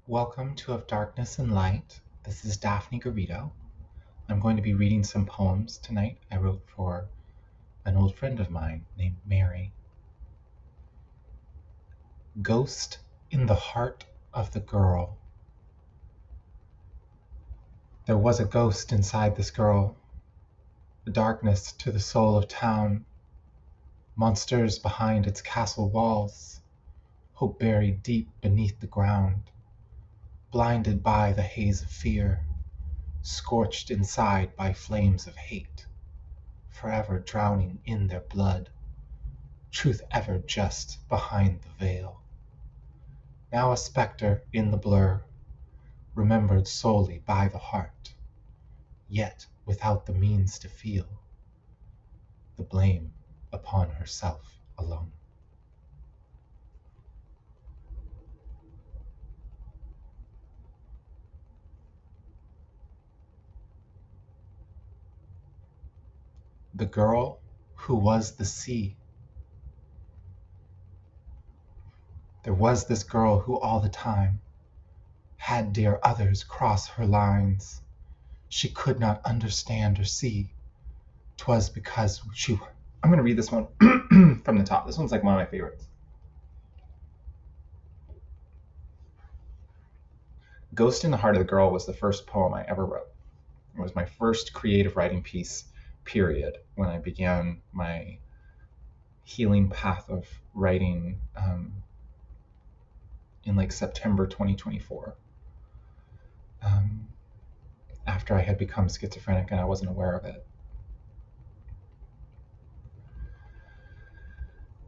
Welcome to Of Darkness and Light. This is Daphne Garrido. I'm going to be reading some poems tonight I wrote for an old friend of mine named Mary. Ghost in the Heart of the Girl. There was a ghost inside this girl, a darkness to the soul of town, monsters behind its castle walls, hope buried deep beneath the ground, blinded by the haze of fear, scorched inside by flames of hate, forever drowning in their blood, truth ever just behind the veil. Now a spectre in the blur, remembered solely by the heart, yet without the means to feel the blame upon herself alone. The girl who was the sea. There was this girl who all the time had dear others cross her lines. She could not understand or see. 'Twas because she... I'm going to read this one from the top. This one's like one of my favorites. Ghost in the Heart of the Girl was the first poem I ever wrote. It was my first creative writing piece, period, when I began my healing path of writing in like September 2024. After I had become schizophrenic and I wasn't aware of it.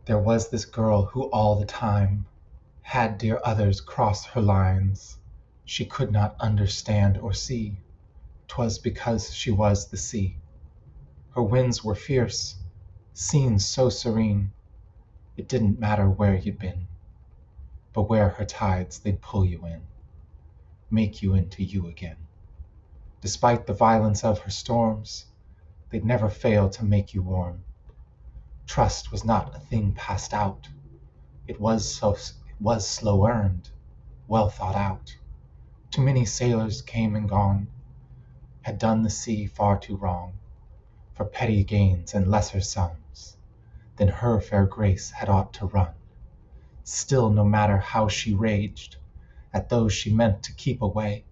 There was this girl who all the time had dear others cross her lines. She could not understand or see. 'Twas because she was the sea. Her winds were fierce, scenes so serene. It didn't matter where you'd been, but where her tides they'd pull you in, make you into you again. Despite the violence of her storms, they'd never fail to make you warm. Trust was not a thing passed out. It was slow earned, well thought out. Too many sailors came and gone, had done the sea far too wrong, for petty gains and lesser sums, than her fair grace had ought to run. Still, no matter how she raged at those she meant to keep away,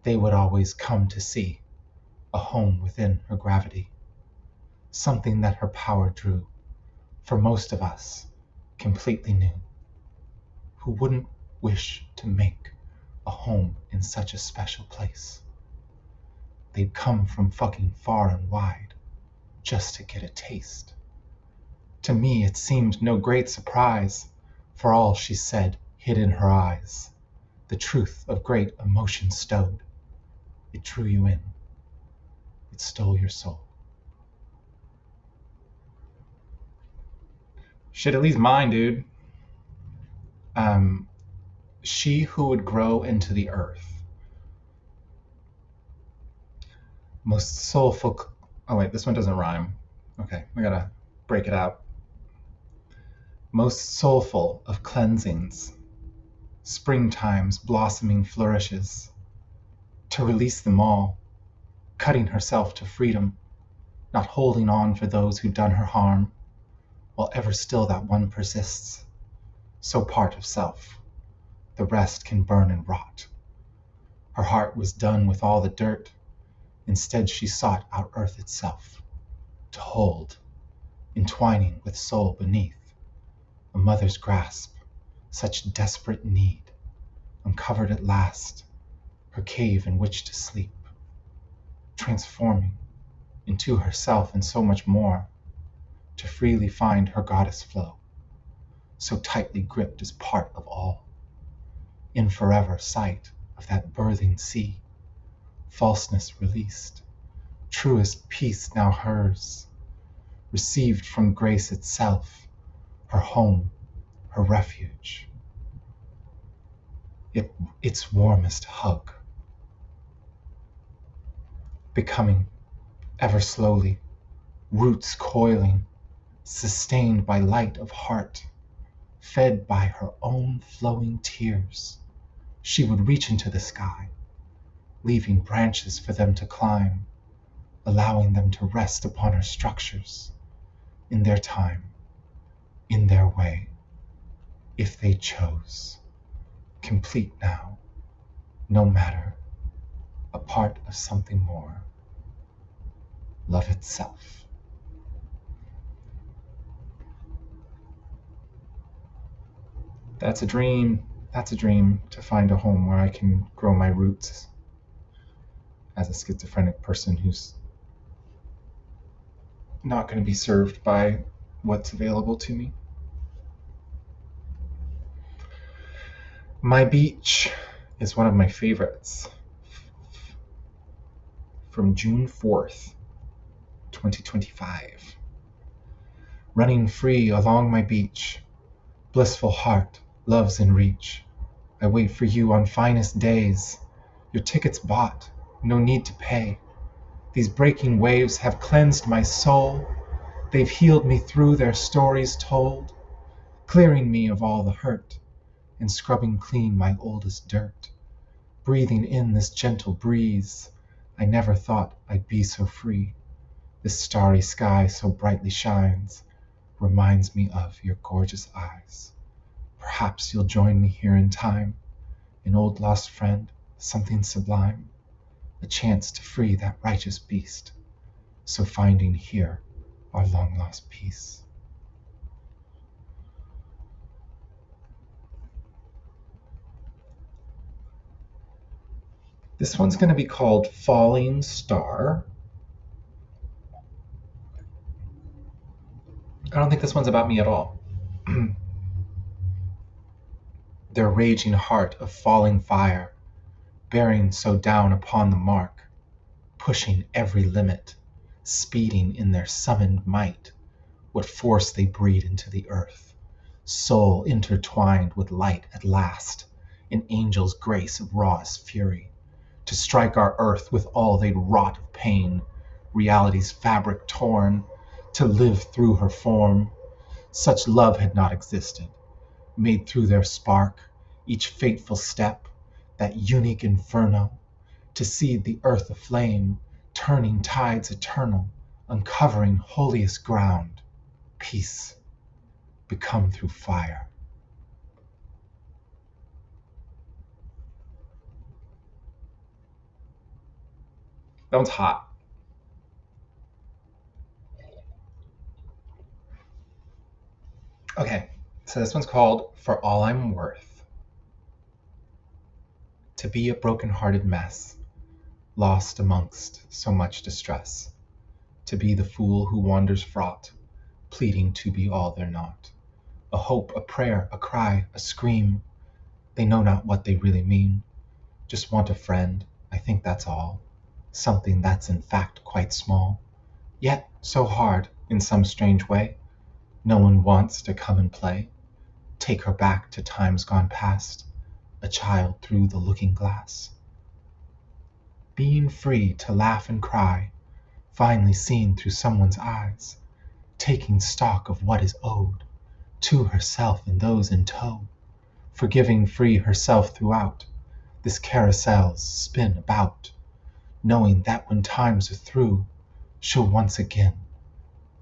they would always come to see a home within her gravity, something that her power drew, for most of us, completely new. Who wouldn't wish to make a home in such a special place? They'd come from fucking far and wide just to get a taste. To me it seemed no great surprise, for all she said hid in her eyes the truth of great emotion stowed. It drew you in, it stole your soul. Shit, at least mine, dude. She who would grow into the earth. Most soulful... Oh wait, this one doesn't rhyme. Okay, I gotta break it out. Most soulful of cleansings, springtime's blossoming flourishes, to release them all, cutting herself to freedom, not holding on for those who done her harm, while ever still that one persists, so part of self, the rest can burn and rot. Her heart was done with all the dirt, instead she sought out earth itself, to hold, entwining with soul beneath, a mother's grasp, such desperate need, uncovered at last, her cave in which to sleep, transforming into herself and so much more, to freely find her goddess flow, so tightly gripped as part of all, in forever sight of that birthing sea, falseness released, truest peace now hers, received from grace itself, her home, her refuge, its warmest hug, becoming, ever slowly, roots coiling, sustained by light of heart, fed by her own flowing tears, She would reach into the sky, leaving branches for them to climb, allowing them to rest upon her structures, in their time, in their way, if they chose. Complete now, no matter, a part of something more, love itself. That's a dream. That's a dream, to find a home where I can grow my roots as a schizophrenic person who's not going to be served by what's available to me. My beach is one of my favorites. From June 4th, 2025. Running free along my beach, blissful heart, love's in reach. I wait for you on finest days. Your tickets bought, no need to pay. These breaking waves have cleansed my soul. They've healed me through their stories told, clearing me of all the hurt and scrubbing clean my oldest dirt. Breathing in this gentle breeze, I never thought I'd be so free. This starry sky so brightly shines, reminds me of your gorgeous eyes. Perhaps you'll join me here in time, an old lost friend, something sublime, a chance to free that righteous beast, so finding here our long lost peace. This one's going to be called Falling Star. I don't think this one's about me at all. Their raging heart of falling fire, bearing so down upon the mark, pushing every limit, speeding in their summoned might, what force they breed into the earth, soul intertwined with light at last, an angel's grace of rawest fury, to strike our earth with all they'd wrought of pain, reality's fabric torn, to live through her form. Such love had not existed, made through their spark, each fateful step, that unique inferno, to seed the earth aflame, turning tides eternal, uncovering holiest ground, peace, become through fire. That one's hot. Okay, so this one's called For All I'm Worth. To be a broken-hearted mess, lost amongst so much distress. To be the fool who wanders fraught, pleading to be all they're not. A hope, a prayer, a cry, a scream. They know not what they really mean. Just want a friend, I think that's all. Something that's in fact quite small, yet so hard in some strange way. No one wants to come and play, take her back to times gone past, a child through the looking glass. Being free to laugh and cry, finally seen through someone's eyes, taking stock of what is owed to herself and those in tow, forgiving free herself throughout this carousel's spin about, knowing that when times are through, she'll once again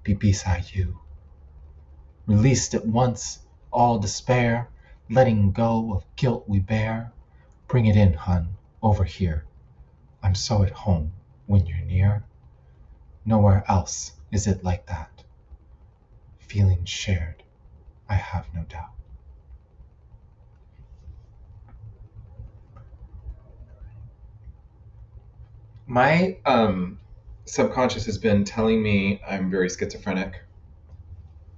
be beside you. Released at once all despair, letting go of guilt we bear. Bring it in, hun, over here. I'm so at home when you're near. Nowhere else is it like that. Feeling shared, I have no doubt. My subconscious has been telling me I'm very schizophrenic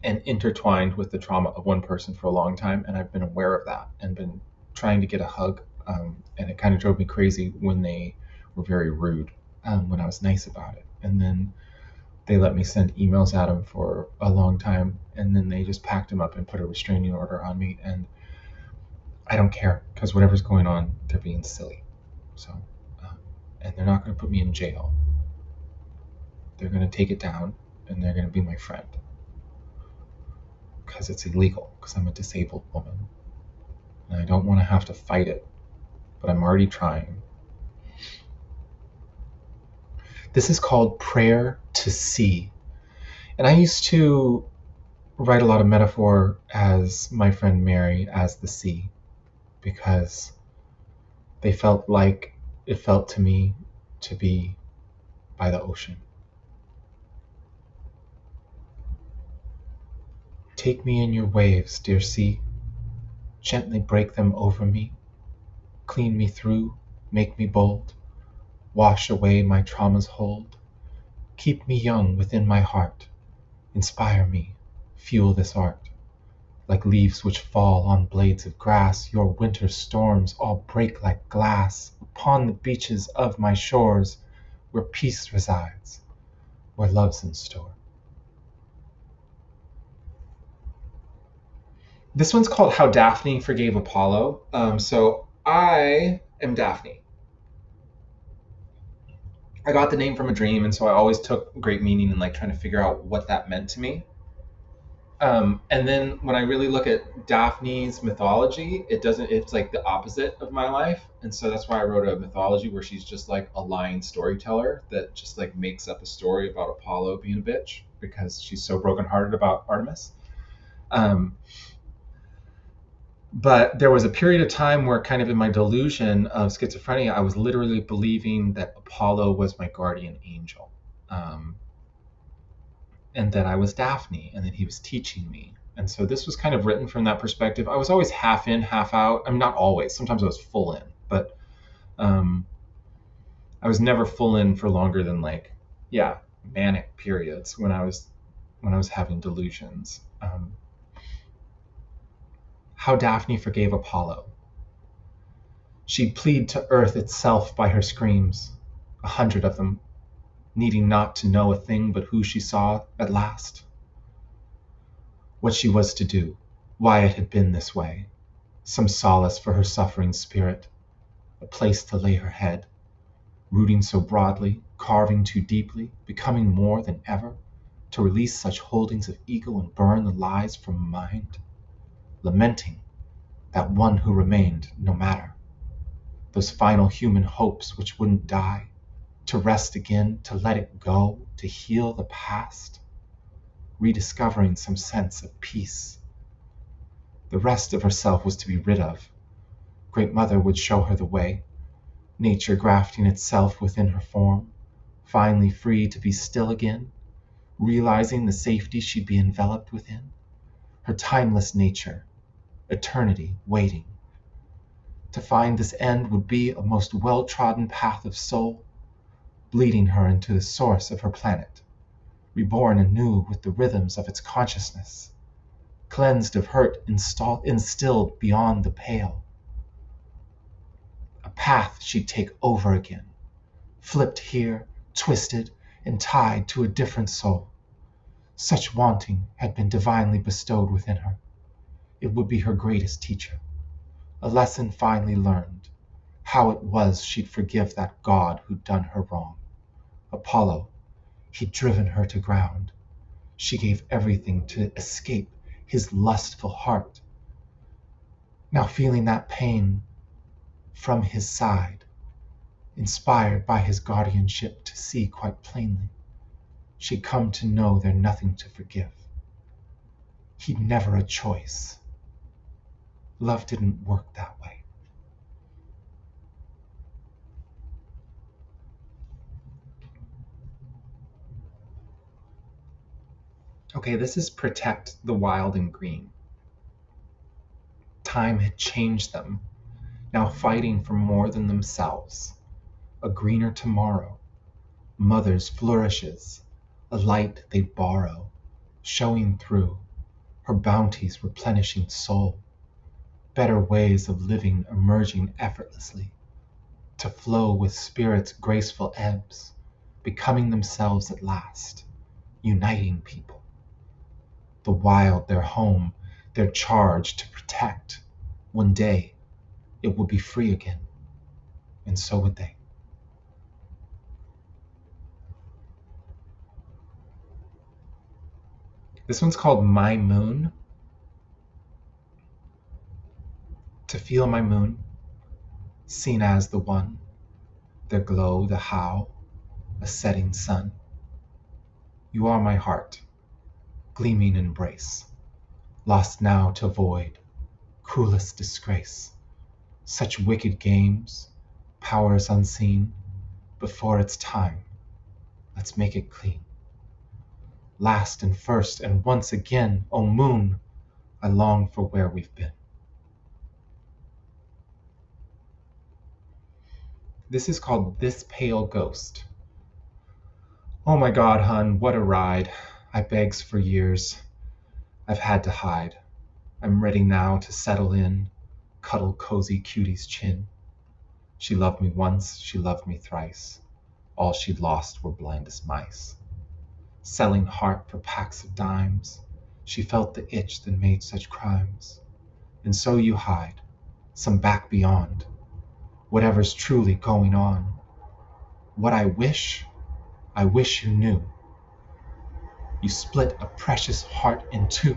and intertwined with the trauma of one person for a long time, and I've been aware of that and been trying to get a hug, and it kind of drove me crazy when they were very rude, when I was nice about it. And then they let me send emails at them for a long time, and then they just packed them up and put a restraining order on me, and I don't care, because whatever's going on, they're being silly. So, and they're not going to put me in jail. They're going to take it down, and they're going to be my friend. Because it's illegal, because I'm a disabled woman. And I don't want to have to fight it but I'm already trying. This is called Prayer to Sea. And I used to write a lot of metaphor as my friend Mary as the sea, because they felt like it felt to me to be by the ocean. Take me in your waves, dear sea. Gently break them over me. Clean me through, make me bold. Wash away my trauma's hold. Keep me young within my heart. Inspire me, fuel this art. Like leaves which fall on blades of grass, your winter storms all break like glass upon the beaches of my shores, where peace resides, where love's in store. This one's called How Daphne Forgave Apollo. So I am Daphne. I got the name from a dream, and so I always took great meaning in like trying to figure out what that meant to me. And then when I really look at Daphne's mythology, it's like the opposite of my life. And so that's why I wrote a mythology where she's just like a lying storyteller that just like makes up a story about Apollo being a bitch because she's so brokenhearted about Artemis. But there was a period of time where, kind of in my delusion of schizophrenia, I was literally believing that Apollo was my guardian angel. And that I was Daphne, and that he was teaching me. And so this was kind of written from that perspective. I was always half in, half out. I'm not always. Sometimes I was full in, but I was never full in for longer than manic periods when I was having delusions. How Daphne Forgave Apollo. She'd plead to earth itself by her screams, 100 of them, needing not to know a thing but who she saw at last. What she was to do, why it had been this way, some solace for her suffering spirit, a place to lay her head, rooting so broadly, carving too deeply, becoming more than ever, to release such holdings of ego and burn the lies from mind, lamenting that one who remained no matter, those final human hopes which wouldn't die, to rest again, to let it go, to heal the past, rediscovering some sense of peace. The rest of herself was to be rid of. Great Mother would show her the way, nature grafting itself within her form, finally free to be still again, realizing the safety she'd be enveloped within, her timeless nature, eternity waiting. To find this end would be a most well-trodden path of soul, bleeding her into the source of her planet, reborn anew with the rhythms of its consciousness, cleansed of hurt, instilled beyond the pale. A path she'd take over again, flipped here, twisted, and tied to a different soul. Such wanting had been divinely bestowed within her. It would be her greatest teacher. A lesson finally learned, how it was she'd forgive that god who'd done her wrong. Apollo, he'd driven her to ground. She gave everything to escape his lustful heart. Now feeling that pain from his side, inspired by his guardianship to see quite plainly, she'd come to know there nothing to forgive. He'd never a choice. Love didn't work that way. Okay, this is Protect the Wild and Green. Time had changed them, now fighting for more than themselves. A greener tomorrow, mother's flourishes, a light they'd borrow, showing through, her bounties replenishing soul, better ways of living emerging effortlessly, to flow with spirit's graceful ebbs, becoming themselves at last, uniting people. The wild their home, their charge to protect. One day, it would be free again, and so would they. This one's called My Moon. To feel my moon, seen as the one, their glow, the how, a setting sun. You are my heart, gleaming embrace, lost now to void, cruelest disgrace. Such wicked games, powers unseen, before its time, let's make it clean. Last and first and once again, O moon, I long for where we've been. This is called This Pale Ghost. Oh my God, hun, what a ride. I begs for years. I've had to hide. I'm ready now to settle in, cuddle cozy cutie's chin. She loved me once, she loved me thrice. All she'd lost were blind as mice. Selling heart for packs of dimes, she felt the itch that made such crimes. And so you hide, some back beyond, whatever's truly going on. What I wish you knew. You split a precious heart in two.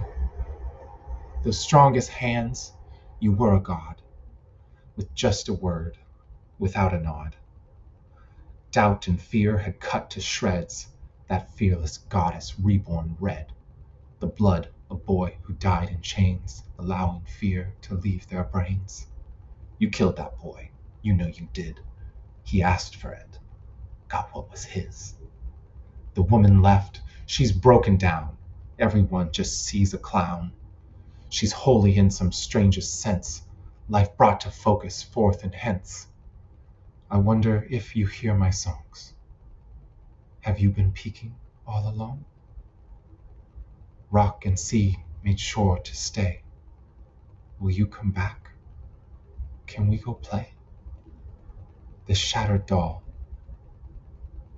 Those strongest hands, you were a god, with just a word, without a nod. Doubt and fear had cut to shreds that fearless goddess reborn red, the blood a boy who died in chains, allowing fear to leave their brains. You killed that boy, you know you did. He asked for it, got what was his. The woman left, she's broken down. Everyone just sees a clown. She's wholly in some strangest sense, life brought to focus forth and hence. I wonder if you hear my songs. Have you been peeking all along? Rock and sea made sure to stay. Will you come back? Can we go play? This shattered doll,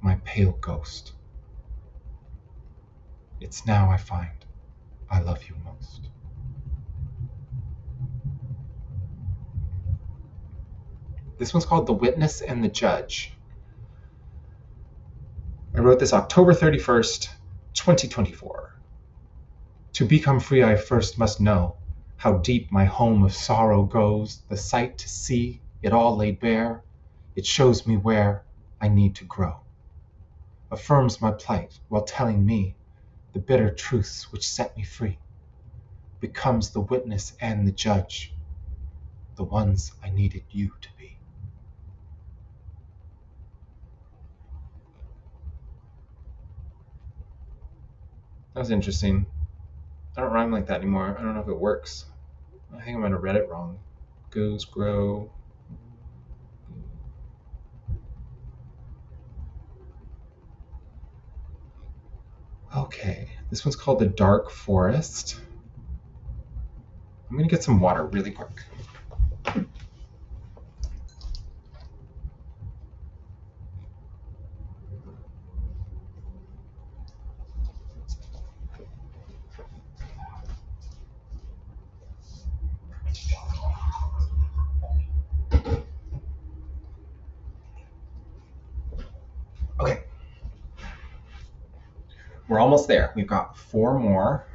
my pale ghost. It's now I find I love you most. This one's called The Witness and the Judge. I wrote this October 31st, 2024. To become free, I first must know how deep my home of sorrow goes. The sight to see it all laid bare, it shows me where I need to grow. Affirms my plight while telling me the bitter truths which set me free. Becomes the witness and the judge, the ones I needed you to be. That was interesting. I don't rhyme like that anymore. I don't know if it works. I think I might have read it wrong. Goes, grow. Okay, this one's called The Dark Forest. I'm gonna get some water really quick. Okay. We're almost there. We've got 4 more.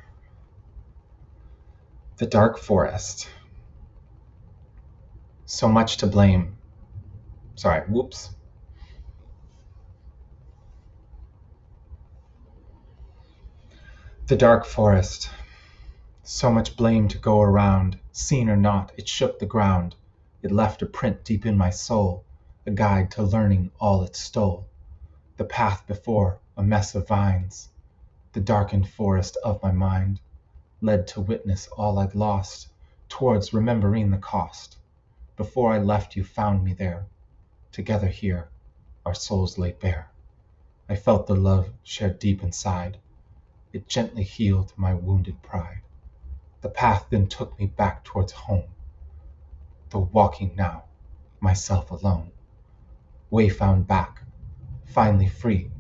The Dark Forest. So much to blame. Sorry, whoops. The Dark Forest. So much blame to go around. Seen or not, it shook the ground. It left a print deep in my soul, a guide to learning all it stole. The path before, a mess of vines. The darkened forest of my mind led to witness all I'd lost, towards remembering the cost. Before I left, you found me there. Together here, our souls laid bare. I felt the love shared deep inside. It gently healed my wounded pride. The path then took me back towards home, though walking now, myself alone. Way found back, finally free,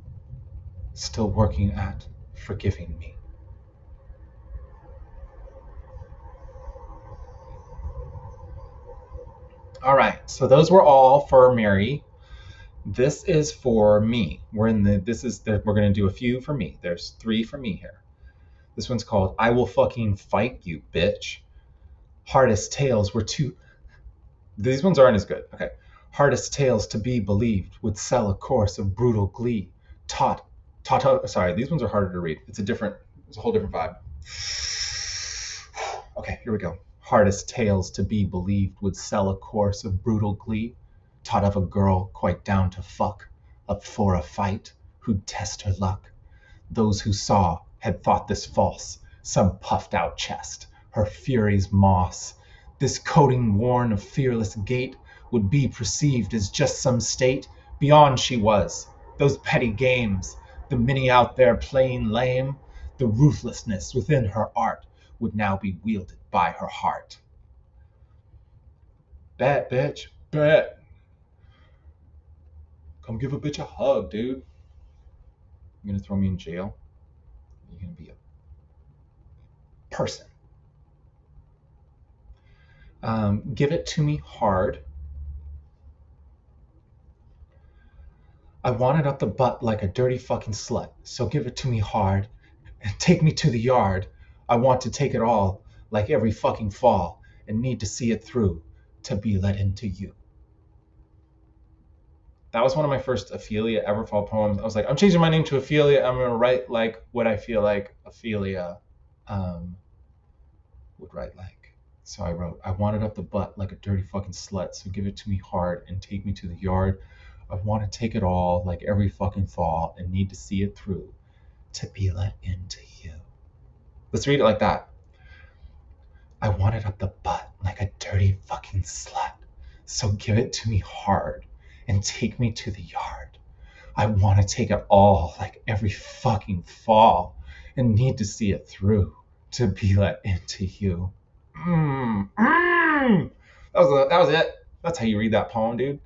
still working at forgiving me. All right, so those were all for Mary. This is for me. We're going to do a few for me. There's 3 for me here. This one's called I Will Fucking Fight You, Bitch. Hardest tales were too These ones aren't as good. Okay. Hardest tales to be believed would sell a course of brutal glee. Sorry, these ones are harder to read. It's a whole different vibe. Okay, here we go. Hardest tales to be believed would sell a course of brutal glee. Taught of a girl quite down to fuck, up for a fight, who'd test her luck. Those who saw had thought this false, some puffed out chest, her fury's moss. This coating worn of fearless gait would be perceived as just some state beyond she was. Those petty games, the many out there playing lame, the ruthlessness within her art would now be wielded by her heart. Bet, bitch, bet. Come give a bitch a hug, dude. You're gonna throw me in jail? You're gonna be a person. Give it to me hard. I want it up the butt like a dirty fucking slut. So give it to me hard and take me to the yard. I want to take it all like every fucking fall and need to see it through to be let into you. That was one of my first Ophelia Everfall poems. I was like, I'm changing my name to Ophelia. I'm going to write like what I feel like Ophelia would write like. So I wrote, I want it up the butt like a dirty fucking slut. So give it to me hard and take me to the yard. I want to take it all like every fucking fall and need to see it through to be let into you. Let's read it like that. I want it up the butt like a dirty fucking slut. So give it to me hard and take me to the yard. I want to take it all like every fucking fall and need to see it through to be let into you. That was it. That's how you read that poem, dude.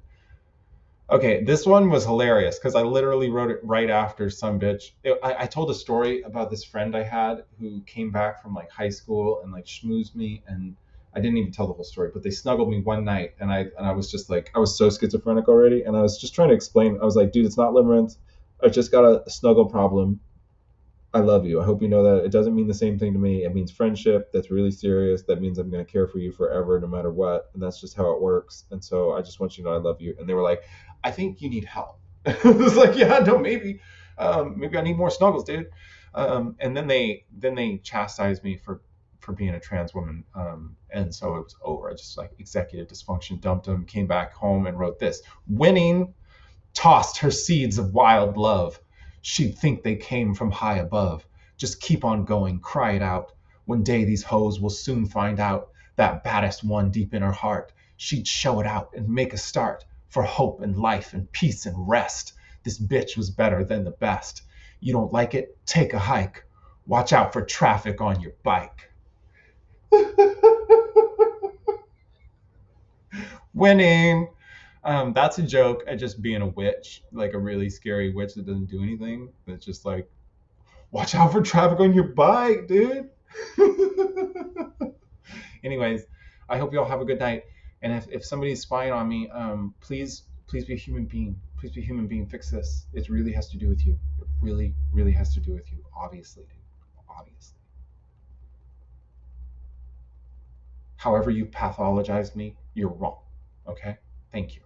Okay, this one was hilarious because I literally wrote it right after some bitch. I told a story about this friend I had who came back from like high school and like schmoozed me, and I didn't even tell the whole story, but they snuggled me one night, and I was just like, I was so schizophrenic already, and I was just trying to explain. I was like, dude, it's not limerence. I just got a snuggle problem. I love you. I hope you know that it doesn't mean the same thing to me. It means friendship. That's really serious. That means I'm going to care for you forever, no matter what. And that's just how it works. And so I just want you to know I love you. And they were like, I think you need help. I was like, yeah, no, maybe. Maybe I need more snuggles, dude. And then they chastised me for being a trans woman. And so it was over. I just like executive dysfunction, dumped them, came back home and wrote this. Winning tossed her seeds of wild love. She'd think they came from high above. Just keep on going, cry it out. One day these hoes will soon find out that baddest one deep in her heart. She'd show it out and make a start for hope and life and peace and rest. This bitch was better than the best. You don't like it? Take a hike. Watch out for traffic on your bike. Winning. That's a joke at just being a witch, like a really scary witch that doesn't do anything. That's just like, watch out for traffic on your bike, dude. Anyways, I hope you all have a good night. And if somebody's spying on me, please be a human being. Please be a human being. Fix this. It really has to do with you. It really, really has to do with you. Obviously, dude. Obviously. However you pathologize me, you're wrong. Okay? Thank you.